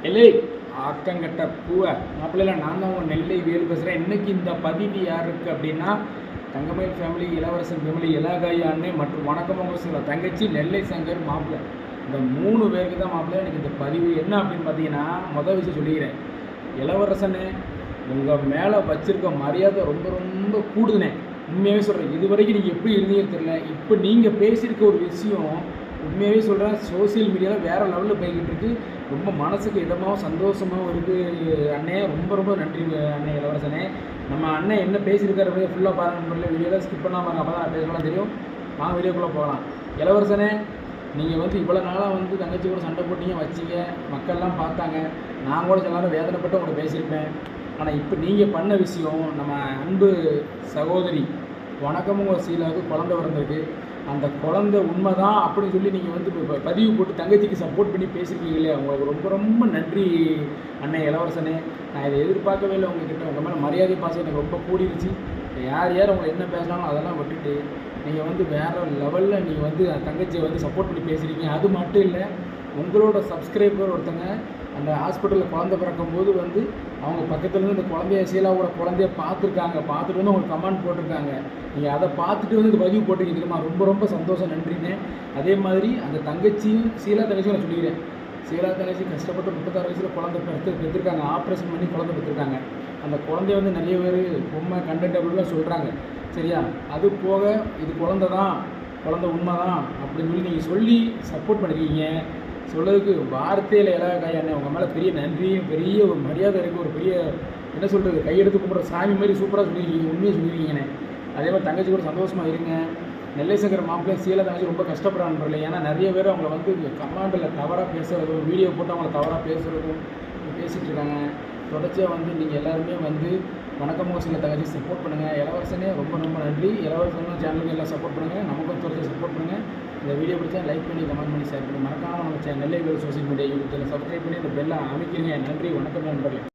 இல்லை ஆக்கங்கட்ட பூவை மாப்பிள்ளையில் நான் தான் உங்கள் நெல்லை வேலு பேசுகிறேன். இன்றைக்கி இந்த பதிவு யாருக்கு அப்படின்னா தங்கமயில் ஃபேமிலி, இளவரசன் ஃபேமிலி, இலகாய் அண்ணன் மற்றும் வணக்கமாக சில தங்கச்சி நெல்லை சங்கர் மாப்பிள்ளை, இந்த 3 பேருக்கு தான் மாப்பிள்ளை. எனக்கு இந்த பதிவு என்ன அப்படின்னு பார்த்தீங்கன்னா, மொதல் விஷயம் சொல்லிக்கிறேன். இளவரசனே, உங்கள் மேலே வச்சுருக்க மரியாதை ரொம்ப ரொம்ப கூடுதுனே. உண்மையாகவே சொல்கிறேன். இது வரைக்கும் நீங்கள் எப்படி இருந்தீங்கன்னு தெரியல. இப்போ நீங்கள் பேசியிருக்க ஒரு விஷயம் உண்மையாகவே சொல்கிறேன், சோசியல் மீடியாவில் வேறு லெவலில் போய்கிட்டு இருக்குது. ரொம்ப மனசுக்கு இதமாகவும் சந்தோஷமாகவும் இருக்குது அண்ணே. ரொம்ப ரொம்ப நன்றி அண்ணே இளவரசனே. நம்ம அண்ணன் என்ன பேசியிருக்காரு ஃபுல்லாக பாருங்கள். வீடியோவில் ஸ்கிப் பண்ணால் பாருங்கள், அப்போ தான் நான் பேசலாம் தெரியும். வாங்க வீடியோக்குள்ளே போகலாம். இளவரசனே, நீங்கள் இவ்வளோ நாளாக தங்கச்சி கூட சண்டை போட்டிங்க வச்சிங்க, மக்கள்லாம் பார்த்தாங்க. நான் கூட எல்லாரும் வேதனைப்பட்டு உங்களை பேசியிருப்பேன். ஆனால் இப்போ நீங்கள் பண்ண விஷயம், நம்ம அன்பு சகோதரி வணக்கமுங்க சீலாவுக்கு குழந்தை பிறந்திருக்கு. அந்த குழந்தை உண்மை தான் அப்படின்னு சொல்லி நீங்கள் பதிவு போட்டு தங்கச்சிக்கு சப்போர்ட் பண்ணி பேசியிருக்கீங்களே, உங்களுக்கு ரொம்ப ரொம்ப நன்றி அண்ணன் இளவரசனே. நான் இதை எதிர்பார்க்கவே இல்லை உங்ககிட்ட. உங்கள் மேலே மரியாதை பாசம் எனக்கு ரொம்ப கூடிருச்சு. யார் யார் உங்களை என்ன பேசினாலும் அதெல்லாம் விட்டுட்டு நீங்கள் வேறு லெவலில் நீங்கள் தங்கச்சியை சப்போர்ட் பண்ணி பேசுகிறீங்க. அது மட்டும் இல்லை, உங்களோட சப்ஸ்கிரைபர் ஒருத்தங்க அந்த ஹாஸ்பிட்டலில் குழந்தை பிறக்கும்போது அவங்க பக்கத்துலேருந்து இந்த குழந்தைய சீலாவோட குழந்தைய பார்த்துருக்காங்க. பார்த்துட்டு உங்களுக்கு கமெண்ட் போட்டிருக்காங்க. நீங்கள் அதை பார்த்துட்டு இந்த பதிவு போட்டிருக்கீங்க தெரியுமா? ரொம்ப ரொம்ப சந்தோஷம், நன்றின்னு. அதே மாதிரி அந்த தங்கச்சியும் சீலா தங்கச்சியும் நான் சொல்லிக்கிறேன். சீலா தங்கச்சி கஷ்டப்பட்டு 36 வயசில் குழந்தை பெற்றிருக்காங்க. ஆப்ரேஷன் பண்ணி குழந்தை பெற்றிருக்காங்க. அந்த குழந்தைய நிறைய பேர் பொம்மை கண்டென்ட் அப்படிலாம் சொல்கிறாங்க. சரியா? அது போக இது குழந்தை தான், குழந்தை உண்மை தான் அப்படின்னு நீங்கள் சொல்லி சப்போர்ட் பண்ணிருக்கீங்க. சொல்கிறதுக்கு வார்த்தையில் இலகாய் அண்ணன், உங்கள் மேலே பெரிய நன்றியும் பெரிய ஒரு மரியாதை இருக்குது. ஒரு பெரிய என்ன சொல்கிறது, கையெடுத்து கும்பிட்ற சாமி மாதிரி சூப்பராக சொல்லியிருக்கீங்க. உண்மையை சொல்லியிருக்கீங்கண்ணே. அதே மாதிரி தங்கச்சி கூட சந்தோஷமாக இருங்க. நெல்லை சங்கர் மாப்பிள்ளை சீலா தங்கச்சி ரொம்ப கஷ்டப்படுறாங்க. ஏன்னா நிறைய பேர் அவங்கள கமாண்டில் தவறாக பேசுகிறதும், வீடியோ போட்டு அவங்கள தவறாக பேசுகிறதும் பேசிகிட்டு இருக்காங்க. தொடர்ச்சியாக நீங்கள் எல்லாருமே வணக்கமாக சில தங்கச்சி சப்போர்ட் பண்ணுங்கள். இளவரசனே ரொம்ப ரொம்ப நன்றி. இளவரசனும் சேனலுக்கு எல்லாம் சப்போர்ட் பண்ணுங்கள். நமக்கும் தொடர்ச்சி சப்போர்ட் பண்ணுங்கள். இந்த வீடியோ பிடிச்சா லைக் பண்ணி, கமெண்ட் பண்ணி, ஷேர் பண்ணி, மறக்காமல் நம்ம Nellai Velu social media YouTube channel subscribe பண்ணி இந்த பெல்லை அமைக்கிறீங்க. நன்றி, வணக்கம் நண்பர்களே.